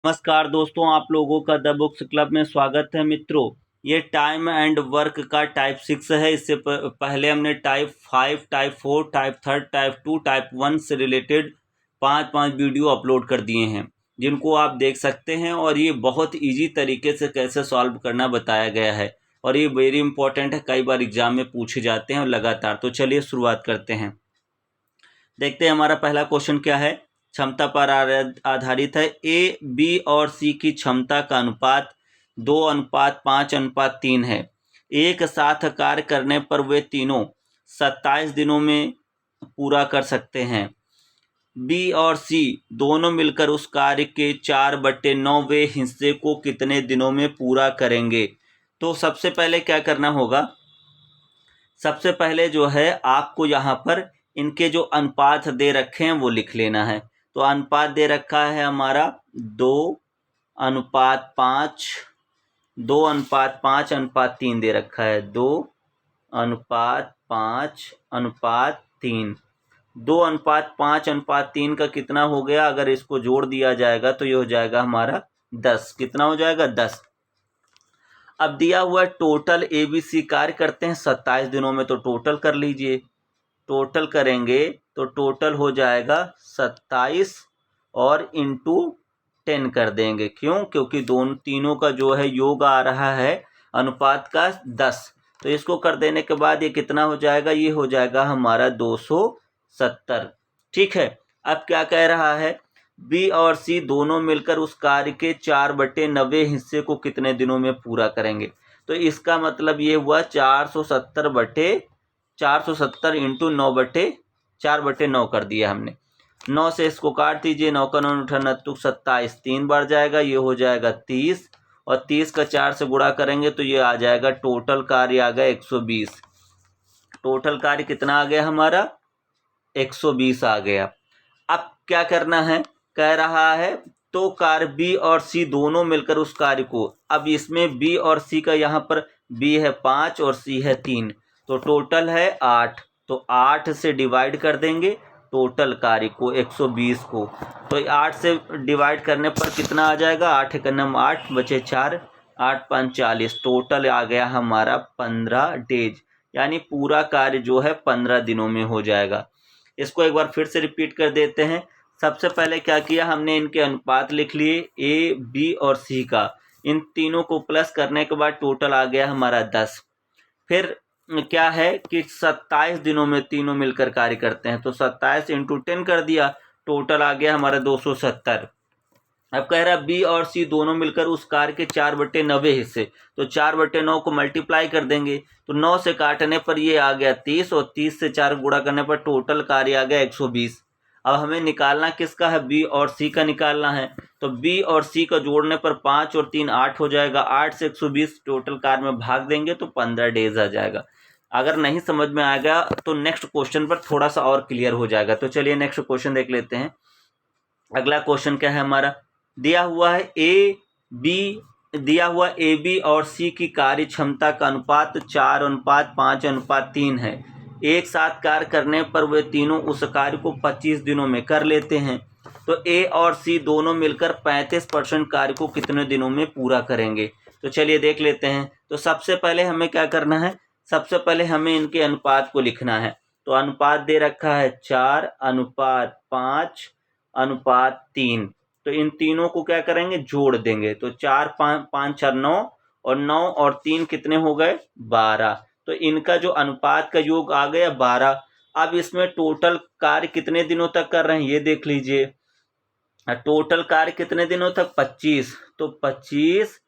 नमस्कार दोस्तों, आप लोगों का द बुक्स क्लब में स्वागत है। मित्रों, ये टाइम एंड वर्क का टाइप 6 है। इससे पहले हमने type 5, type 4, type 3, type 2, type 1 से रिलेटेड 5 वीडियो अपलोड कर दिए हैं, जिनको आप देख सकते हैं। और ये बहुत इजी तरीके से कैसे सॉल्व करना बताया गया है, और ये वेरी इंपॉर्टेंट है, कई बार एग्जाम में पूछे जाते हैं और लगातार। तो चलिए शुरुआत करते हैं। देखते हैं हमारा पहला क्वेश्चन क्या है। क्षमता पर आधारित है। ए, बी और सी की क्षमता का अनुपात 2:5:3 है। एक साथ कार्य करने पर वे तीनों 27 दिनों में पूरा कर सकते हैं। बी और सी दोनों मिलकर उस कार्य के 4/9 हिस्से को कितने दिनों में पूरा करेंगे। तो सबसे पहले क्या करना होगा, सबसे पहले जो है आपको यहाँ पर इनके जो अनुपात दे रखे हैं वो लिख लेना है। तो अनुपात दे रखा है हमारा 2:5, 2:5:3 दे रखा है। 2:5:3, 2:5:3 का कितना हो गया, अगर इसको जोड़ दिया जाएगा तो ये हो जाएगा हमारा 10। कितना हो जाएगा, 10। अब दिया हुआ टोटल ABC कार्य करते हैं 27 दिनों में, तो टोटल कर लीजिए। टोटल करेंगे तो टोटल हो जाएगा 27 और इंटू 10 कर देंगे। क्यों? क्योंकि दोनों तीनों का जो है योग आ रहा है अनुपात का 10। तो इसको कर देने के बाद ये कितना हो जाएगा, ये हो जाएगा हमारा 270। ठीक है। अब क्या कह रहा है, बी और सी दोनों मिलकर उस कार्य के 4/9 हिस्से को कितने दिनों में पूरा करेंगे। तो इसका मतलब ये हुआ 470 इंटू 4/9 कर दिया हमने। 9 से इसको काट दीजिए, 9 का 9 उठाना तो 27, 3 बार जाएगा, ये हो जाएगा 30। और 30 का 4 से गुणा करेंगे तो ये आ जाएगा, टोटल कार्य आ गया 120। टोटल कार्य कितना आ गया हमारा, 120 आ गया। अब क्या करना है, कह रहा है तो कार्य बी और सी दोनों मिलकर उस कार्य को, अब इसमें बी और सी का यहाँ पर बी है 5 और सी है 3, तो टोटल है 8। तो 8 से डिवाइड कर देंगे टोटल कार्य को, 120 को। तो 8 से डिवाइड करने पर कितना आ जाएगा, 8 का नम 8 बचे 4, 8 5 40। टोटल आ गया हमारा 15 डेज, यानी पूरा कार्य जो है 15 दिनों में हो जाएगा। इसको एक बार फिर से रिपीट कर देते हैं। सबसे पहले क्या किया हमने, इनके अनुपात लिख लिए ए, बी और सी का। इन तीनों को प्लस करने के बाद टोटल आ गया हमारा 10। फिर क्या है कि 27 दिनों में तीनों मिलकर कार्य करते हैं, तो 27 इंटू 10 कर दिया, टोटल आ गया हमारा 270। अब कह रहा है बी और सी दोनों मिलकर उस कार्य के 4/9 हिस्से, तो 4/9 को मल्टीप्लाई कर देंगे, तो 9 से काटने पर ये आ गया 30, और 30 से 4 गुणा करने पर टोटल कार्य आ गया 120। अब हमें निकालना किसका है, बी और सी का निकालना है। तो बी और सी का जोड़ने पर 5 और 3 8 हो जाएगा, 8 से 120 टोटल कार्य में भाग देंगे तो 15 डेज आ जाएगा। अगर नहीं समझ में आएगा तो नेक्स्ट क्वेश्चन पर थोड़ा सा और क्लियर हो जाएगा। तो चलिए नेक्स्ट क्वेश्चन देख लेते हैं। अगला क्वेश्चन क्या है हमारा, दिया हुआ है ए बी और सी की कार्य क्षमता का अनुपात 4:5:3 है। एक साथ कार्य करने पर वे तीनों उस कार्य को 25 दिनों में कर लेते हैं। तो ए और सी दोनों मिलकर 35% कार्य को कितने दिनों में पूरा करेंगे। तो चलिए देख लेते हैं। तो सबसे पहले हमें क्या करना है, सबसे पहले हमें इनके अनुपात को लिखना है। तो अनुपात दे रखा है 4:5:3। तो इन तीनों को क्या करेंगे, जोड़ देंगे। तो 4 5 5 4 9, और 9 और 3 कितने हो गए, 12। तो इनका जो अनुपात का योग आ गया 12। अब इसमें टोटल कार्य कितने दिनों तक कर रहे हैं ये देख लीजिए। टोटल कार्य कितने दिनों तक, 25। तो 25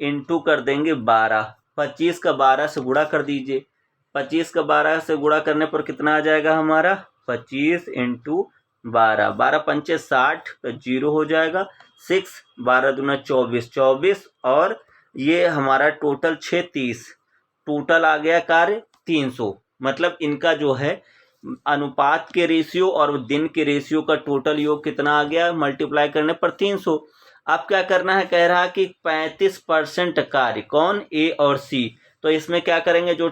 इंटू कर देंगे 12। 25 का 12 से गुणा कर दीजिए। 25 का 12 से गुणा करने पर कितना आ जाएगा हमारा, 25 इंटू 12, 12 पंचे 60, तो 0 हो जाएगा। 6, 12 दूना 24, 24, और ये हमारा टोटल 6 30। टोटल आ गया कार्य 300। मतलब इनका जो है अनुपात के रेशियो और दिन के रेशियो का टोटल योग कितना आ गया, मल्टीप्लाई करने पर 300। अब क्या करना है, कह रहा है कि 35% कार्य, कौन, ए और सी। तो इसमें क्या करेंगे, जो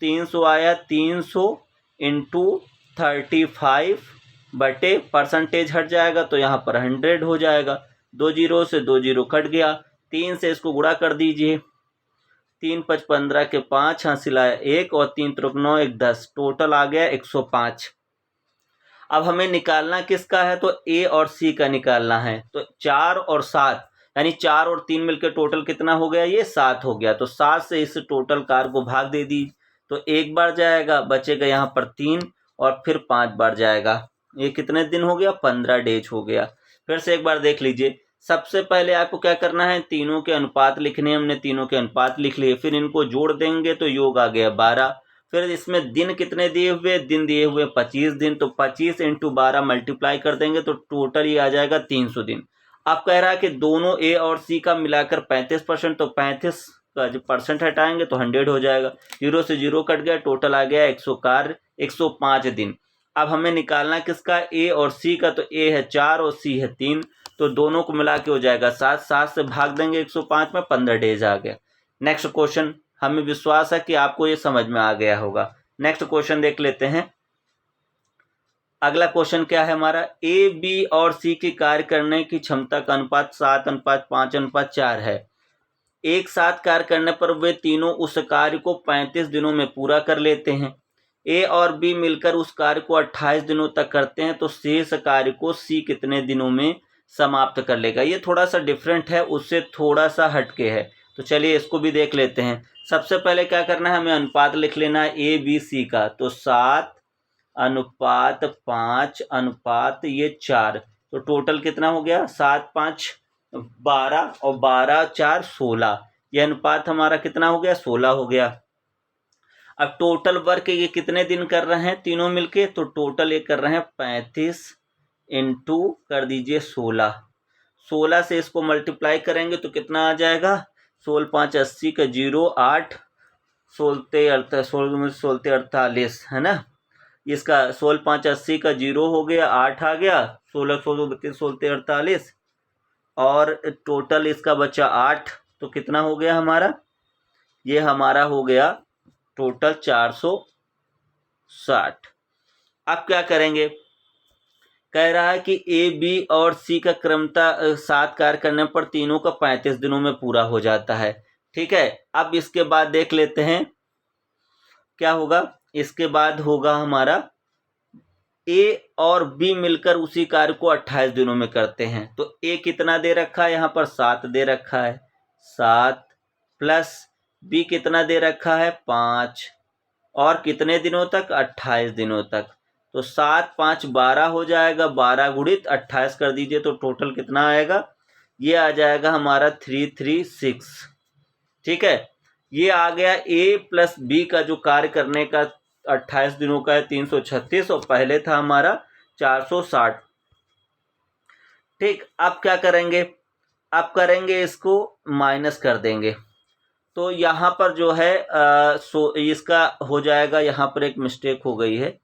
300 आया, 300 इंटू 35 बटे परसेंटेज हट जाएगा तो यहाँ पर 100 हो जाएगा। 2 जीरो से 2 जीरो कट गया, 3 से इसको गुणा कर दीजिए, 3 5 15 के 5 हासिलाया 1 और 3 त्रिक 9 1 10, टोटल आ गया 105। अब हमें निकालना किसका है, तो ए और सी का निकालना है। तो 4 और 7 यानी 4 और 3 मिलकर टोटल कितना हो गया, ये 7 हो गया। तो 7 से इस टोटल कार को भाग दे दी तो 1 बार जाएगा, बचेगा यहाँ पर 3 और फिर 5 बार जाएगा। ये कितने दिन हो गया, 15 डेज हो गया। फिर से एक बार देख लीजिए। सबसे पहले आपको क्या करना है, तीनों के अनुपात लिखने, हमने तीनों के अनुपात लिख लिए, फिर इनको जोड़ देंगे तो योग आ गया 12। फिर इसमें दिन कितने दिए हुए, दिन दिए हुए 25 दिन, तो 25 इंटू 12 मल्टीप्लाई कर देंगे तो टोटल ये आ जाएगा 300 दिन। अब कह रहा है कि दोनों ए और सी का मिलाकर 35%, तो 35 का जो परसेंट हटाएंगे तो 100 हो जाएगा। 0 से 0 कट गया, टोटल आ गया 105 दिन। अब हमें निकालना किसका, ए और सी का। तो ए है 4 और सी है 3, तो दोनों को मिला के हो जाएगा 7। 7 से भाग देंगे 105 में, 15 डेज आ गया। नेक्स्ट क्वेश्चन, हमें विश्वास है कि आपको ये समझ में आ गया होगा। नेक्स्ट क्वेश्चन देख लेते हैं। अगला क्वेश्चन क्या है हमारा, ए बी और सी की कार्य करने की क्षमता का अनुपात 7:5:4 है। एक साथ कार्य करने पर वे तीनों उस कार्य को 35 दिनों में पूरा कर लेते हैं। ए और बी मिलकर उस कार्य को 28 दिनों तक करते हैं, तो शेष कार्य को सी कितने दिनों में समाप्त कर लेगा। ये थोड़ा सा डिफरेंट है, उससे थोड़ा सा हटके है। तो चलिए इसको भी देख लेते हैं। सबसे पहले क्या करना है, हमें अनुपात लिख लेना है ए बी सी का। तो 7:5 ये 4, तो टोटल कितना हो गया, 7 5 12 और 12 4 16। ये अनुपात हमारा कितना हो गया, 16 हो गया। अब टोटल वर्क ये कितने दिन कर रहे हैं तीनों मिलके, तो टोटल ये कर रहे हैं 35 इंटू कर दीजिए 16। 16 से इसको मल्टीप्लाई करेंगे तो कितना आ जाएगा, 16 5 80 का 0 8 16 48 है ना। इसका 16 5 80 का 0 हो गया, 8 आ गया, 16 16 32 16 48 और टोटल इसका बचा 8। तो कितना हो गया हमारा, ये हमारा हो गया टोटल 460। अब क्या करेंगे, कह रहा है कि ए बी और सी का क्रमशः 7 कार्य करने पर तीनों का 35 दिनों में पूरा हो जाता है। ठीक है, अब इसके बाद देख लेते हैं क्या होगा। इसके बाद होगा हमारा ए और बी मिलकर उसी कार्य को 28 दिनों में करते हैं। तो ए कितना दे रखा है, यहाँ पर 7 दे रखा है, 7 प्लस बी कितना दे रखा है 5, और कितने दिनों तक, 28 दिनों तक। तो 7 5 12 हो जाएगा, 12 गुणित 28 कर दीजिए तो टोटल कितना आएगा, ये आ जाएगा हमारा 336। ठीक है, ये आ गया ए प्लस बी का जो कार्य करने का 28 दिनों का है 336 और पहले था हमारा 460। ठीक, अब क्या करेंगे, अब करेंगे इसको माइनस कर देंगे। तो यहाँ पर जो है इसका हो जाएगा, यहाँ पर एक मिस्टेक हो गई है।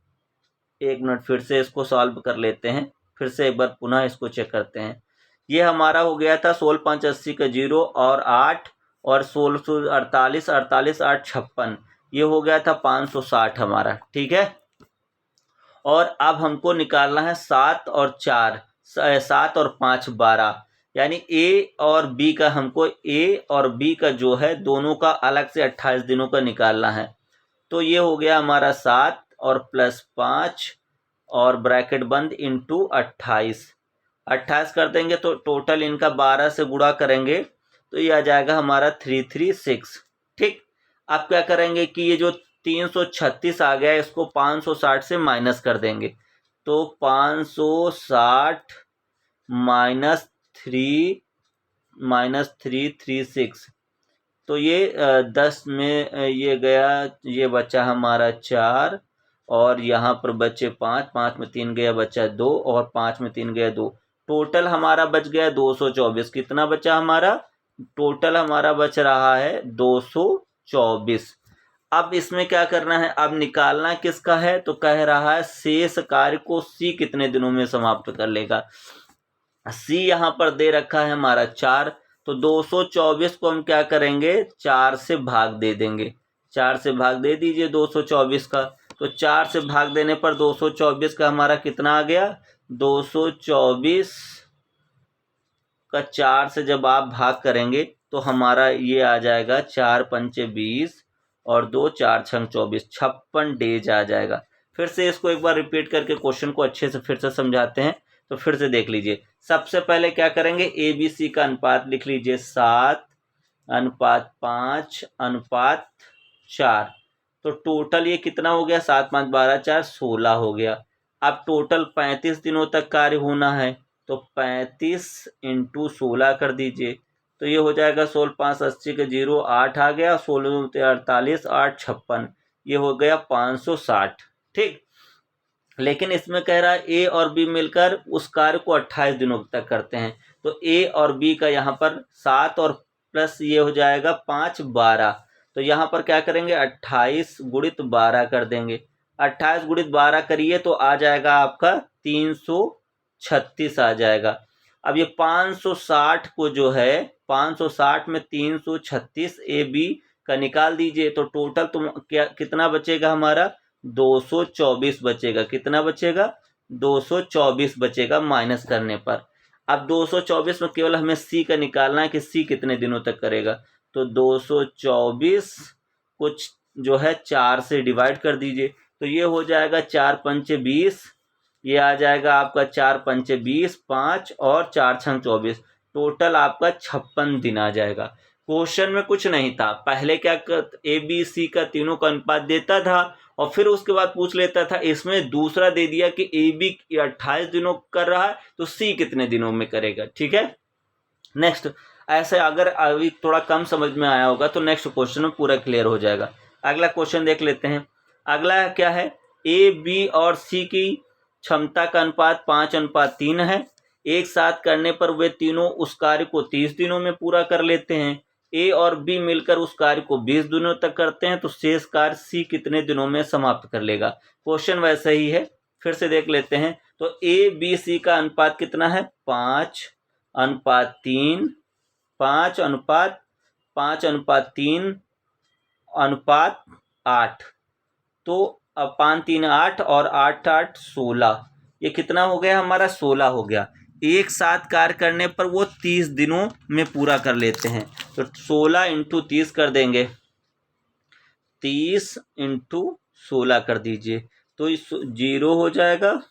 एक मिनट फिर से इसको सॉल्व कर लेते हैं, फिर से एक बार पुनः इसको चेक करते हैं। ये हमारा हो गया था 16 5 80 का 0 और 8 और 16 48 48 8 56, ये हो गया था 560 हमारा। ठीक है, और अब हमको निकालना है 7 और 4 7 और 5 12, यानी ए और बी का, हमको ए और बी का जो है दोनों का अलग से 28 दिनों का निकालना है। तो ये हो गया हमारा 7 और प्लस 5 और ब्रैकेट बंद इंटू 28 कर देंगे तो टोटल इनका 12 से गुणा करेंगे तो ये आ जाएगा हमारा 336। ठीक, अब क्या करेंगे कि ये जो 336 आ गया इसको 560 से माइनस कर देंगे। तो 560 -336, तो ये 10 में ये गया, ये बचा हमारा 4 और यहाँ पर बचे 5, 5 में 3 गया बचा 2 और 5 में 3 गया 2, टोटल हमारा बच गया 224। कितना बचा हमारा, टोटल हमारा बच रहा है 224। अब इसमें क्या करना है, अब निकालना किसका है, तो कह रहा है शेष कार्य को सी कितने दिनों में समाप्त कर लेगा। सी यहाँ पर दे रखा है हमारा 4, तो 224 को हम क्या करेंगे 4 से भाग दे देंगे। 4 से भाग दे दीजिए 224 का, तो 4 से भाग देने पर 224 का हमारा कितना आ गया 224 का 4 से जब आप भाग करेंगे तो हमारा ये आ जाएगा 4 पंचे 20 और 2 4 छंग 24, 56 डेज आ जाएगा। फिर से इसको एक बार रिपीट करके क्वेश्चन को अच्छे से फिर से समझाते हैं। तो फिर से देख लीजिए, सबसे पहले क्या करेंगे, ए बी सी का अनुपात लिख लीजिए 7:5:4। तो टोटल ये कितना हो गया, 7 5 12 4 16 हो गया। अब टोटल 35 दिनों तक कार्य होना है, तो 35 × 16 कर दीजिए। तो ये हो जाएगा 16 5 80 के 0 8 आ गया, 16 48 8 56, ये हो गया 560। ठीक, लेकिन इसमें कह रहा है ए और बी मिलकर उस कार्य को 28 दिनों तक करते हैं। तो ए और बी का यहाँ पर 7 और प्लस ये हो जाएगा 5 12। तो यहाँ पर क्या करेंगे, 28 × 12 कर देंगे। 28 × 12 करिए तो आ जाएगा आपका 336 आ जाएगा। अब ये 560 को जो है 560 में 336 ए बी का निकाल दीजिए। तो टोटल तुम क्या कितना बचेगा हमारा, 224 बचेगा। कितना बचेगा, 224 बचेगा माइनस करने पर। अब 224 में केवल हमें सी का निकालना है कि सी कितने दिनों तक करेगा। तो 224 कुछ जो है 4 से डिवाइड कर दीजिए। तो ये हो जाएगा 4 पंचे 20, ये आ जाएगा आपका 4 पंचे 20 5 और 4 छंग 24, टोटल आपका 56 दिन आ जाएगा। क्वेश्चन में कुछ नहीं था, पहले क्या ए बी सी का तीनों का अनुपात देता था और फिर उसके बाद पूछ लेता था, इसमें दूसरा दे दिया कि ए बी 28 दिनों कर रहा है तो सी कितने दिनों में करेगा। ठीक है, नेक्स्ट ऐसे अगर अभी थोड़ा कम समझ में आया होगा तो नेक्स्ट क्वेश्चन में पूरा क्लियर हो जाएगा। अगला क्वेश्चन देख लेते हैं। अगला क्या है, ए बी और सी की क्षमता का अनुपात 5:3 है। एक साथ करने पर वे तीनों उस कार्य को 30 दिनों में पूरा कर लेते हैं। ए और बी मिलकर उस कार्य को 20 दिनों तक करते हैं, तो शेष कार्य सी कितने दिनों में समाप्त कर लेगा। क्वेश्चन वैसा ही है, फिर से देख लेते हैं। तो ए बी सी का अनुपात कितना है, 5:3, 5:3:8। तो अब 5 3 8 और 8 8 16, ये कितना हो गया हमारा, 16 हो गया। एक साथ कार्य करने पर वो 30 दिनों में पूरा कर लेते हैं। तो 16 × 30 कर देंगे, 30 × 16 कर दीजिए। तो 0 हो जाएगा,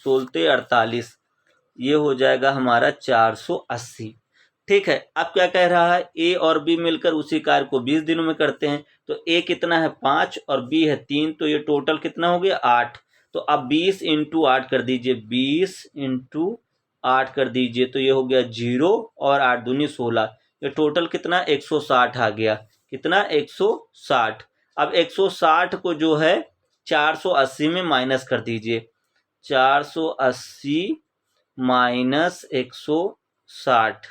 16 48, ये हो जाएगा हमारा 480। ठीक है, अब क्या कह रहा है, ए और बी मिलकर उसी कार्य को 20 दिनों में करते हैं। तो ए कितना है 5 और बी है 3, तो ये टोटल कितना हो गया 8। तो अब 20 × 8 कर दीजिए, 20 × 8 कर दीजिए। तो ये हो गया 0 और 8 दूनी 16, ये टोटल कितना 160 आ गया। कितना 160। अब 160 को जो है 480 में माइनस कर दीजिए, 480 माइनस 160,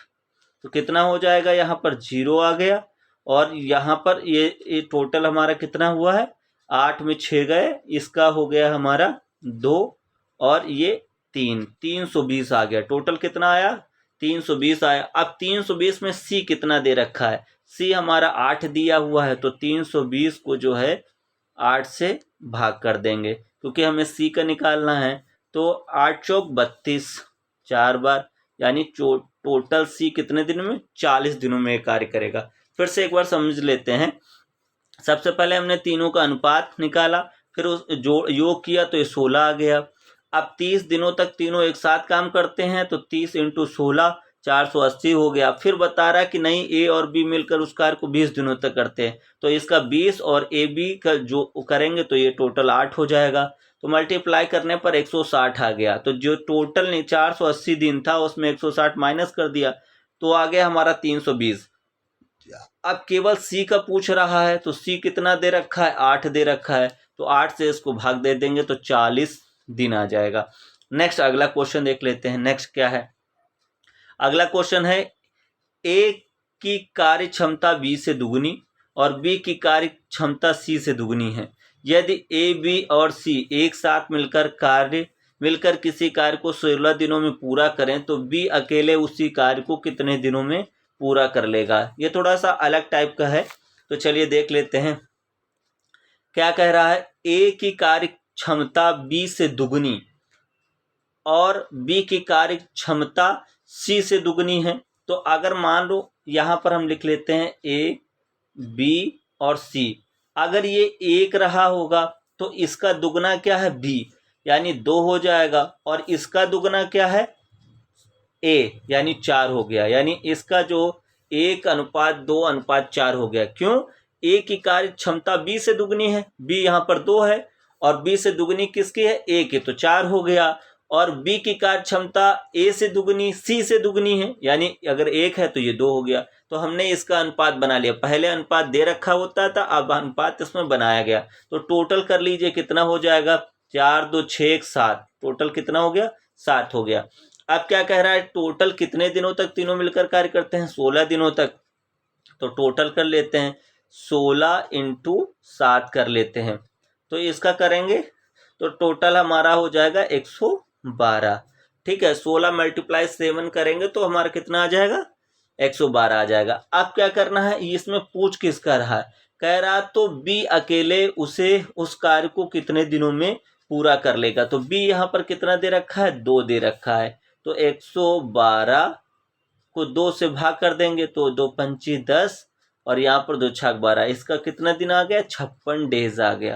तो कितना हो जाएगा, यहाँ पर 0 आ गया। और यहाँ पर ये टोटल हमारा कितना हुआ है, 8 में 6 गए, इसका हो गया हमारा 2 और ये 3, 320 आ गया। टोटल कितना आया, 320 आया। अब 320 में सी कितना दे रखा है, सी हमारा 8 दिया हुआ है। तो 320 को जो है 8 से भाग कर देंगे, क्योंकि हमें सी का निकालना है। तो 8 चौक 32, 4 बार, यानी टोटल सी कितने दिन में, 40 दिनों में कार्य करेगा। फिर से एक बार समझ लेते हैं। सबसे पहले हमने तीनों का अनुपात निकाला, फिर उस योग किया तो ये 16 आ गया। अब 30 दिनों तक तीनों एक साथ काम करते हैं, तो 30 × 16 480 हो गया। फिर बता रहा है कि नहीं, ए और बी मिलकर उस कार्य को 20 दिनों तक करते हैं, तो इसका 20 और ए बी का जो करेंगे तो ये टोटल 8 हो जाएगा। तो मल्टीप्लाई करने पर 160 आ गया। तो जो टोटल 480 दिन था उसमें 160 माइनस कर दिया, तो आ गया हमारा 320। अब केवल सी का पूछ रहा है, तो सी कितना दे रखा है, 8 दे रखा है। तो 8 से इसको भाग दे देंगे तो 40 दिन आ जाएगा। नेक्स्ट अगला क्वेश्चन देख लेते हैं। नेक्स्ट क्या है, अगला क्वेश्चन है, ए की कार्य क्षमता बी से दुगनी और बी की कार्य क्षमता सी से दुगनी है। यदि ए बी और सी एक साथ मिलकर किसी कार्य को 16 दिनों में पूरा करें, तो बी अकेले उसी कार्य को कितने दिनों में पूरा कर लेगा। ये थोड़ा सा अलग टाइप का है, तो चलिए देख लेते हैं। क्या कह रहा है, ए की कार्य क्षमता बी से दुगनी और बी की कार्य क्षमता सी से दुगनी है। तो अगर मान लो यहाँ पर हम लिख लेते हैं ए बी और सी, अगर ये 1 रहा होगा तो इसका दुगना क्या है बी, यानी 2 हो जाएगा, और इसका दुगना क्या है ए, यानी 4 हो गया। यानी इसका जो 1:2:4 हो गया। क्यों? ए की कार्य क्षमता बी से दुगनी है, बी यहाँ पर 2 है, और बी से दुगनी किसकी है? ए की, तो 4 हो गया। और बी की कार्य क्षमता ए से दुगनी सी से दुगनी है, यानी अगर 1 है तो ये 2 हो गया। तो हमने इसका अनुपात बना लिया। पहले अनुपात दे रखा होता था, अब अनुपात इसमें बनाया गया। तो टोटल कर लीजिए कितना हो जाएगा, 4 2 6 1 7, टोटल कितना हो गया? 7 हो गया। अब क्या कह रहा है, टोटल कितने दिनों तक तीनों मिलकर कार्य करते हैं? 16 दिनों तक। तो टोटल कर लेते हैं, 16 × 7 कर लेते हैं। तो इसका करेंगे तो टोटल हमारा हो जाएगा 112। ठीक है, 16 × 7 करेंगे तो हमारा कितना आ जाएगा? 112 आ जाएगा। अब क्या करना है, इसमें पूछ किसका रहा है? कह रहा तो बी अकेले उस कार्य को कितने दिनों में पूरा कर लेगा। तो बी यहाँ पर कितना दे रखा है? 2 दे रखा है। तो 112 को 2 से भाग कर देंगे तो 2 पंची 10, और यहाँ पर 2 छक 12, इसका कितना दिन आ गया? 56 डेज आ गया।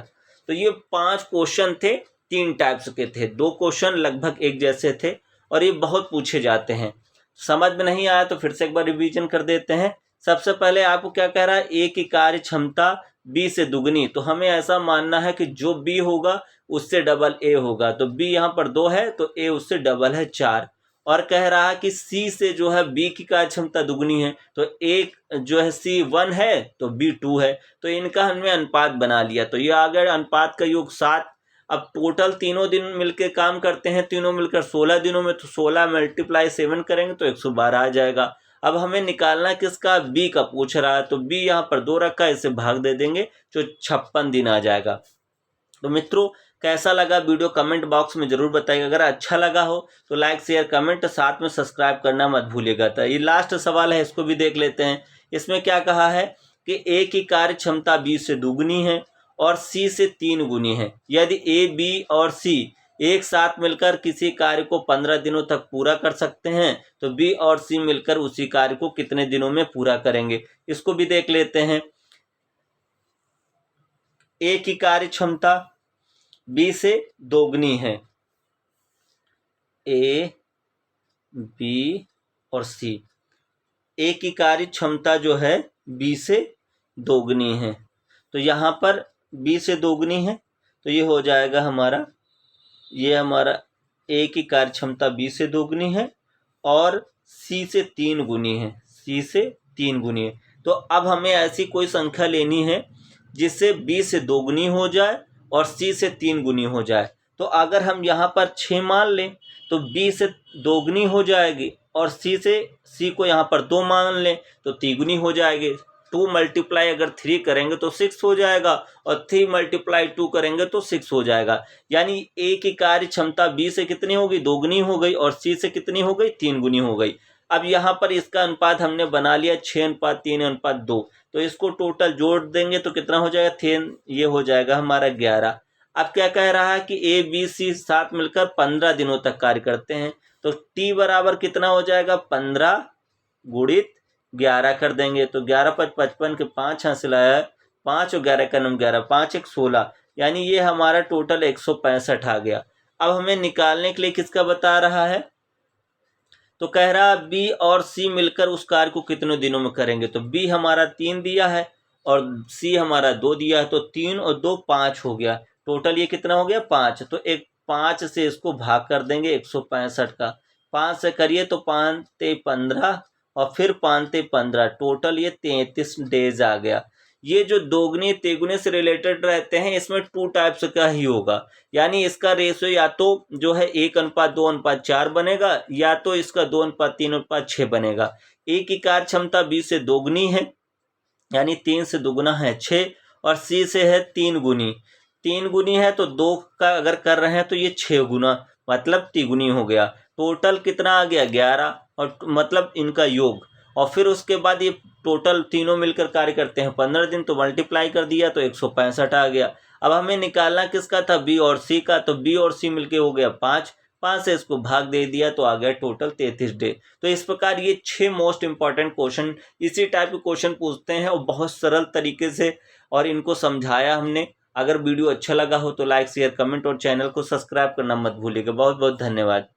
तो ये 5 क्वेश्चन थे, 3 टाइप्स के थे। 2 क्वेश्चन लगभग एक जैसे थे, और ये बहुत पूछे जाते हैं। समझ में नहीं आया तो फिर से एक बार रिवीजन कर देते हैं। सबसे पहले आपको क्या कह रहा है? ए की कार्य क्षमता बी से दुगनी, तो हमें ऐसा मानना है कि जो बी होगा उससे डबल ए होगा। तो बी यहाँ पर 2 है तो ए उससे डबल है 4। और कह रहा है कि सी से जो है बी की कार्य क्षमता दुगनी है, तो एक जो है सी 1 है तो बी 2 है। तो इनका हमने अनुपात बना लिया। तो ये आ गया अनुपात का योग 7। अब टोटल तीनों दिन मिलकर काम करते हैं, तीनों मिलकर 16 दिनों में, तो 16 × 7 करेंगे तो 112 आ जाएगा। अब हमें निकालना किसका? बी का पूछ रहा है। तो बी यहाँ पर 2 रखा है, इसे भाग दे देंगे जो 56 दिन आ जाएगा। तो मित्रों, कैसा लगा वीडियो कमेंट बॉक्स में जरूर बताइएगा। अगर अच्छा लगा हो तो लाइक शेयर कमेंट, साथ में सब्सक्राइब करना मत भूलिएगा। तो ये लास्ट सवाल है, इसको भी देख लेते हैं। इसमें क्या कहा है कि ए की कार्य क्षमता बी से दुगनी है और सी से 3 गुनी है। यदि ए बी और सी एक साथ मिलकर किसी कार्य को 15 दिनों तक पूरा कर सकते हैं, तो बी और सी मिलकर उसी कार्य को कितने दिनों में पूरा करेंगे? इसको भी देख लेते हैं। ए की कार्य क्षमता बी से दोगुनी है, ए बी और सी। ए की कार्य क्षमता जो है बी से दोगुनी है, तो यहाँ पर बी से दोगुनी है तो ये हो जाएगा हमारा, ये हमारा ए की कार्य क्षमता बी से दोगुनी है और सी से 3 गुनी है, सी से 3 गुनी है। तो अब हमें ऐसी कोई संख्या लेनी है जिससे बी से दोगुनी हो जाए और सी से 3 गुनी हो जाए। तो अगर हम यहाँ पर 6 मान लें तो बी से दोगुनी हो जाएगी, और सी को यहाँ पर 2 मान लें तो तिगुनी हो जाएगी। 2 × अगर 3 करेंगे तो 6 हो जाएगा, और 3 × 2 करेंगे तो 6 हो जाएगा। यानी ए की कार्य क्षमता बी से कितनी होगी? दोगुनी हो गई, और सी से कितनी हो गई? 3 गुनी हो गई। अब यहाँ पर इसका अनुपात हमने बना लिया 6:3:2। तो इसको टोटल जोड़ देंगे तो कितना हो जाएगा? 3, ये हो जाएगा हमारा 11। अब क्या कह रहा है कि ए बी सी साथ मिलकर 15 दिनों तक कार्य करते हैं, तो टी बराबर कितना हो जाएगा? 15 × 11 कर देंगे। तो 11 × 5 = 55 के 5 हासिल आया, 5 और 11 का 11, 5 × 1 = 16, यानी ये हमारा टोटल 165 आ गया। अब हमें निकालने के लिए किसका बता रहा है? तो कह रहा है बी और सी मिलकर उस कार्य को कितने दिनों में करेंगे। तो बी हमारा 3 दिया है और सी हमारा 2 दिया है, तो 3 और 2 5 हो गया। टोटल ये कितना हो गया? 5। तो 5 से इसको भाग कर देंगे 165 का। 5 से करिए तो 5 × 15 और फिर 5 × 15, टोटल ये 33 डेज आ गया। ये जो दोगुनी तिगुनी से रिलेटेड रहते हैं, इसमें 2 टाइप्स का ही होगा। यानी इसका रेशियो या तो जो है 1:2:4 बनेगा, या तो इसका 2:3:6 बनेगा। ए की कार्य क्षमता बी से दोगुनी है, यानी 3 से दुगुना है 6, और सी से है 3 गुनी। 3 गुनी है तो 2 का अगर कर रहे हैं तो ये 6 गुना, मतलब तिगुनी हो गया। टोटल कितना आ गया? 11, और मतलब इनका योग। और फिर उसके बाद ये टोटल तीनों मिलकर कार्य करते हैं 15 दिन, तो मल्टीप्लाई कर दिया तो 165 आ गया। अब हमें निकालना किसका था? बी और सी का। तो बी और सी मिलके हो गया 5, 5 से इसको भाग दे दिया तो आ गया टोटल 33 डे। तो इस प्रकार ये 6 मोस्ट इंपॉर्टेंट क्वेश्चन इसी टाइप के क्वेश्चन पूछते हैं और बहुत सरल तरीके से और इनको समझाया हमने। अगर वीडियो अच्छा लगा हो तो लाइक शेयर कमेंट और चैनल को सब्सक्राइब करना मत भूलिएगा। बहुत बहुत धन्यवाद।